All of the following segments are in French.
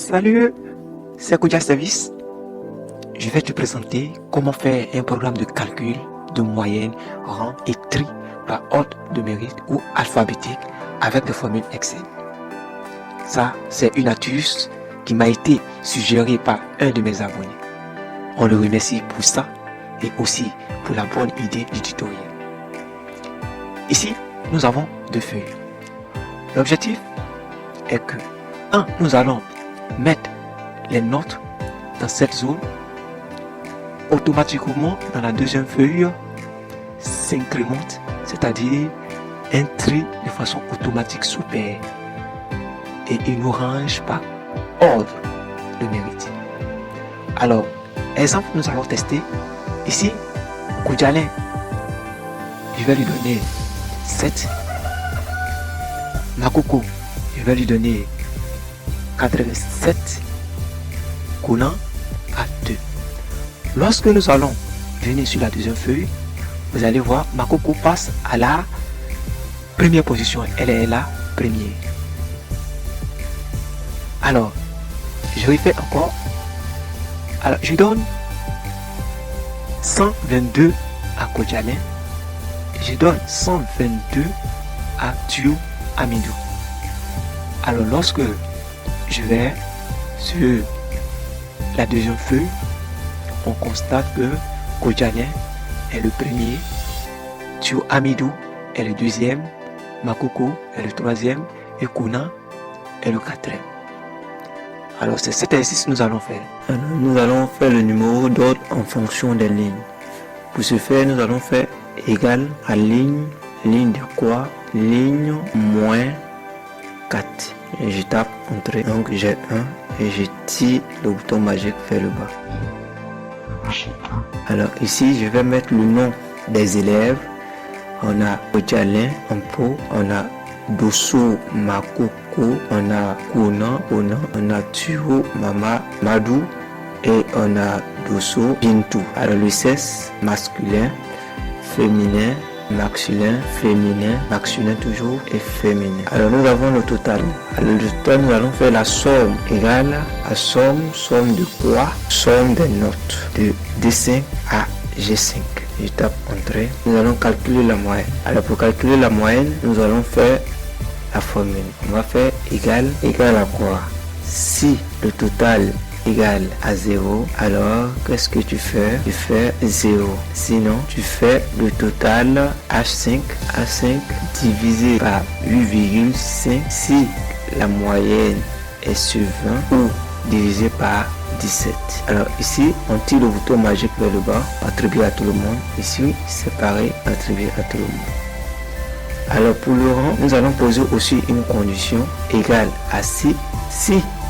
Salut, c'est Koudia Service. Je vais te présenter comment faire un programme de calcul de moyenne, rang et tri par ordre de mérite ou alphabétique avec des formules Excel. Ça, c'est une astuce qui m'a été suggérée par un de mes abonnés. On le remercie pour ça et aussi pour la bonne idée du tutoriel. Ici, nous avons deux feuilles. L'objectif est que, nous allons mettre les notes dans cette zone. Automatiquement, dans la deuxième feuille, s'incrémente, c'est-à-dire un tri de façon automatique s'opère et il nous range par ordre de mérite. Alors, exemple, nous allons tester. Ici, Koudjalin, je vais lui donner 7. Makoko, je vais lui donner 87. Kounan à 2. Lorsque nous allons venir sur la deuxième feuille, vous allez voir, Makoko passe à la première position. Elle est la première. Alors, je refais encore. Alors, je donne 122 à Koudjalin. Je donne 122 à Diou Amidou. Alors, lorsque je vais sur la deuxième feuille, on constate que Koudjalin est le premier, Diou Amidou est le deuxième, Makoko est le troisième et Kounan est le quatrième. Alors c'est cet exercice que nous allons faire. Alors, nous allons faire le numéro d'ordre en fonction des lignes. Pour ce faire, nous allons faire égal à ligne de quoi? Ligne moins 4. Et je tape entrée. Donc j'ai 1 et je tire le bouton magique vers le bas. Alors ici, je vais mettre le nom des élèves. On a Koudjalin en pot, on a Dosso Makoko, on a Kounan, on a Diou Mama Madou et on a Dosso Bintou. Alors le sexe masculin, féminin, masculin toujours et féminin. Alors nous avons le total. Alors le total, nous allons faire la somme égale à somme de quoi? Somme des notes de D5 à G5. Je tape entrée. Nous allons calculer la moyenne. Alors pour calculer la moyenne, nous allons faire la formule. On va faire égal à quoi? Si le total égale à 0, alors qu'est-ce que tu fais? Tu fais 0. Sinon, tu fais le total H5 divisé par 8,5 si la moyenne est sur 20 ou divisé par 17. Alors ici, on tire le bouton magique vers le bas, attribué à tout le monde. Ici, séparé, attribué à tout le monde. Alors pour le rang, nous allons poser aussi une condition égale à si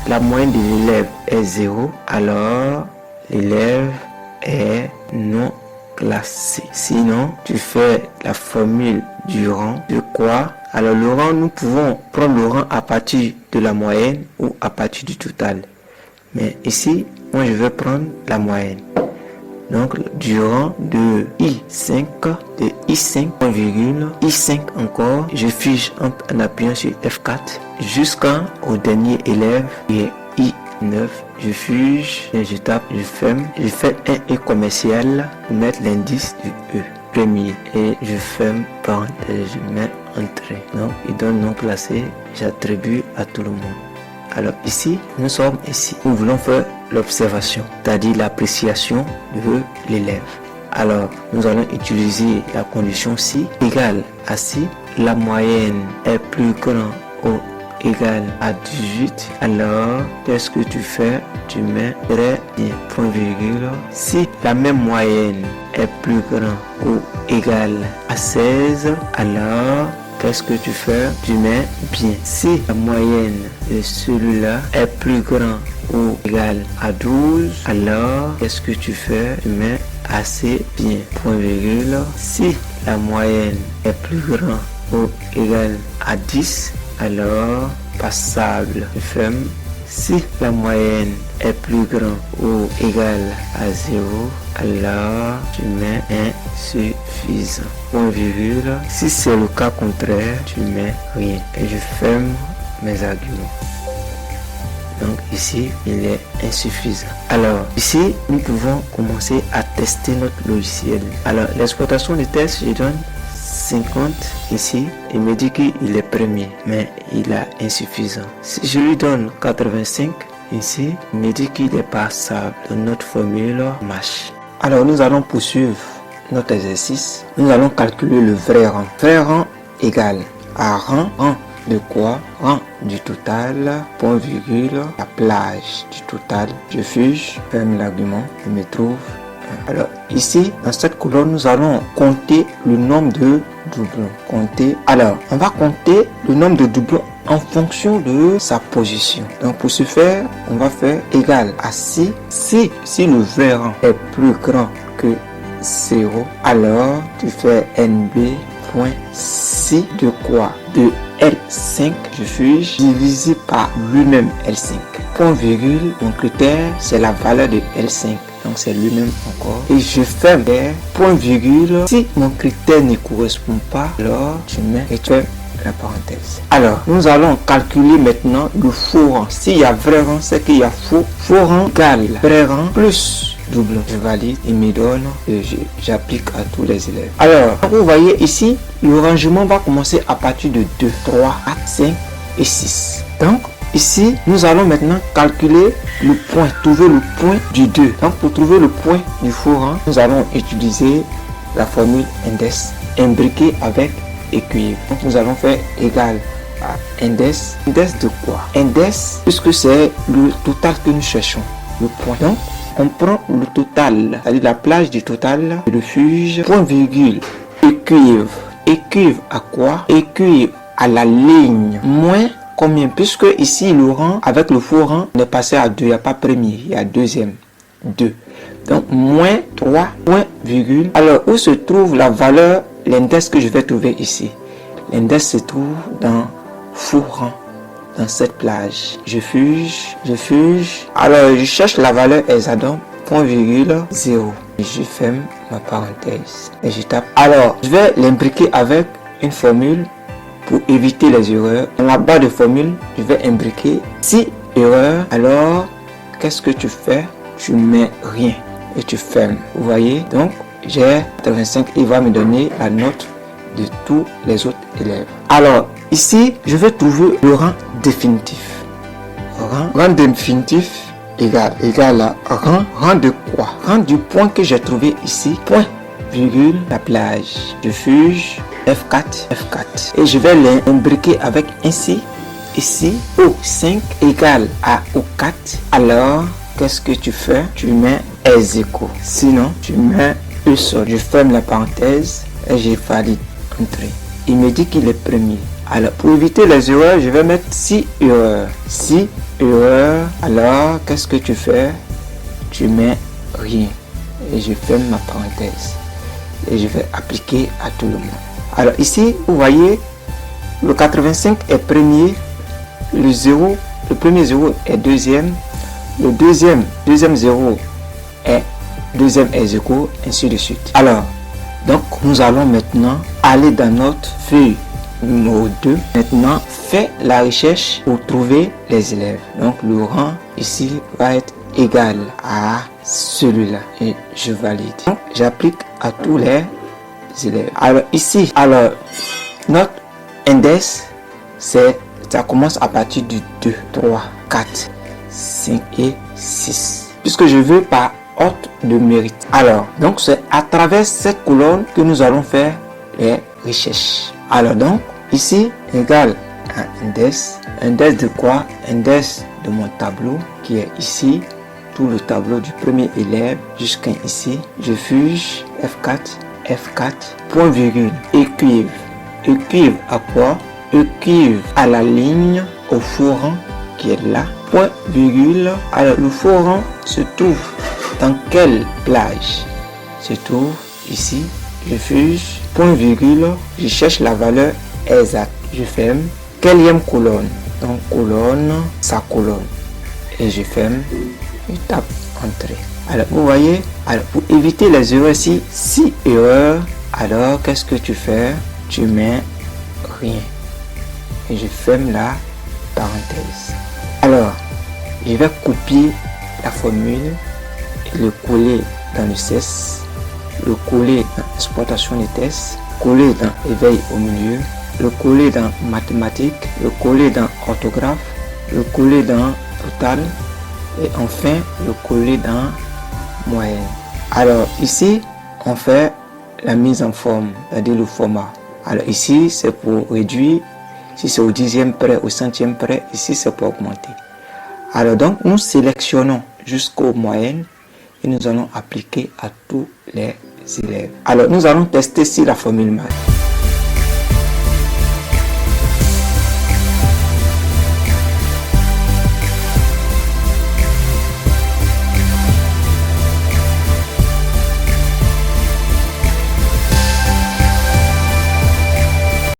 la moyenne de l'élève est 0, alors l'élève est non classé. Sinon, tu fais la formule du rang de quoi? Alors le rang, nous pouvons prendre le rang à partir de la moyenne ou à partir du total. Mais ici, moi je vais prendre la moyenne. Donc du rang de I5, I5 encore, je fiche en appuyant sur F4 jusqu'au dernier élève qui est I9. Je fiche, et je tape, je ferme, je fais un E commercial pour mettre l'indice du E premier et je ferme parenthèse, je mets entrée. Donc il donne non classé, j'attribue à tout le monde. Alors ici, nous sommes ici. Nous voulons faire l'observation, c'est-à-dire l'appréciation de l'élève. Alors, nous allons utiliser la condition si égale à si la moyenne est plus grande ou égale à 18. Alors, qu'est-ce que tu fais? Tu mets très bien, point virgule. Si la même moyenne est plus grande ou égale à 16, alors qu'est-ce que tu fais? Tu mets bien. Si la moyenne de celui-là est plus grand ou égal à 12, alors qu'est-ce que tu fais? Tu mets assez bien. Point virgule. Si la moyenne est plus grand ou égal à 10, alors passable. Je ferme. Si la moyenne est plus grand ou égal à 0, alors tu mets insuffisant. Point virgule. Si c'est le cas contraire, tu mets rien. Et je ferme mes arguments. Donc ici, il est insuffisant. Alors ici, nous pouvons commencer à tester notre logiciel. Alors l'exploitation de test, je donne 50 ici. Il me dit qu'il est premier, mais il est insuffisant. Si je lui donne 85 ici, il me dit qu'il est passable. Donc notre formule marche. Alors nous allons poursuivre notre exercice. Nous allons calculer le vrai rang. Vrai rang égale à rang de quoi? Rang du total, point virgule, la plage du total. Je fuge, ferme l'argument, je me trouve. Alors ici, dans cette colonne, nous allons compter le nombre de doublons. Compter. Alors, on va compter le nombre de doublons en fonction de sa position. Donc pour ce faire, on va faire égal à si le vrai rang est plus grand que 0, alors tu fais NB.si de quoi? De L5, je fuge, divisé par lui-même L5. Point virgule, mon critère, c'est la valeur de L5. Donc c'est lui-même encore. Et je ferme point virgule. Si mon critère ne correspond pas, alors tu mets et tu fais la parenthèse. Alors, nous allons calculer maintenant le faux rang. S'il y a vrai rang, c'est qu'il y a faux rang égale vrai rang plus doublon. Je valide, il me donne et j'applique à tous les élèves. Alors, vous voyez ici, le rangement va commencer à partir de 2, 3, 4, 5 et 6. Donc, ici, nous allons maintenant calculer le point, trouver le point du 2. Donc, pour trouver le point du faux rang, nous allons utiliser la formule index imbriquée avec écuyer. Donc, nous allons faire égal à index. Index de quoi? Index, puisque c'est le total que nous cherchons, le point. Donc, on prend le total, c'est-à-dire la plage du total, le refuge, point virgule, écuivre. Écuivre à quoi? Écuivre à la ligne moins combien? Puisque ici le rang avec le faux rang on est passé à 2, il n'y a pas premier, il y a deuxième, 2. Donc moins 3, point virgule. Alors où se trouve la valeur, l'index que je vais trouver ici? L'index se trouve dans faux rang, dans cette plage. Je fuge. Alors je cherche la valeur hexadone, point virgule 0. Et je ferme ma parenthèse et je tape. Alors je vais l'imbriquer avec une formule pour éviter les erreurs. Dans la barre de formule, je vais imbriquer si erreur. Alors qu'est-ce que tu fais? Tu mets rien et tu fermes. Vous voyez, donc j'ai 85. Il va me donner la note de tous les autres élèves. Alors ici, je vais trouver le rang définitif. Rang définitif égal à rang de quoi? Rang du point que j'ai trouvé ici, point virgule la plage. Je fuge F4 et je vais l'imbriquer avec ainsi ici O5 égale à O4. Alors qu'est-ce que tu fais? Tu mets ex aequo, sinon tu mets E sol. Je ferme la parenthèse et je valide entrée. Il me dit qu'il est premier. Alors pour éviter les erreurs, je vais mettre si erreur. Si erreur, alors qu'est-ce que tu fais? Tu mets rien et je ferme ma parenthèse et je vais appliquer à tout le monde. Alors ici, vous voyez, le 85 est premier, le premier 0 est deuxième, le deuxième 0 est deuxième ex aequo, ainsi de suite. Alors, donc nous allons maintenant aller dans notre feuille numéro 2. Maintenant, fais la recherche pour trouver les élèves. Donc le rang ici va être égal à celui-là et je valide. Donc j'applique à tous les élèves. Alors ici, notre index, ça commence à partir du 2, 3, 4, 5 et 6. Puisque je veux par ordre de mérite. Alors, donc c'est à travers cette colonne que nous allons faire les recherches. Alors donc, ici, égal à index. Index de quoi? Index de mon tableau qui est ici. Tout le tableau du premier élève jusqu'à ici. Je fuge F4, point virgule, écuivre. Écuivre à quoi? Écuivre à la ligne au faux rang qui est là. Point virgule. Alors le faux rang se trouve dans quelle plage? Se trouve ici. Je fuge, point virgule, je cherche la valeur exacte. Je ferme. Quatrième colonne? Donc colonne, sa colonne. Et je ferme. Je tape entrée. Alors vous voyez, alors pour éviter les erreurs ici, si erreur, alors qu'est-ce que tu fais? Tu mets rien. Et je ferme la parenthèse. Alors, je vais copier la formule et le coller dans le CES, le coller dans l'exploitation des tests, coller dans éveil au milieu, le coller dans mathématiques, le coller dans orthographe, le coller dans total et enfin le coller dans moyenne. Alors ici, on fait la mise en forme, c'est-à-dire le format. Alors ici, c'est pour réduire, si c'est au dixième près, au centième près, ici c'est pour augmenter. Alors donc, nous sélectionnons jusqu'aux moyennes et nous allons appliquer à tous les élèves. Alors nous allons tester si la formule marche.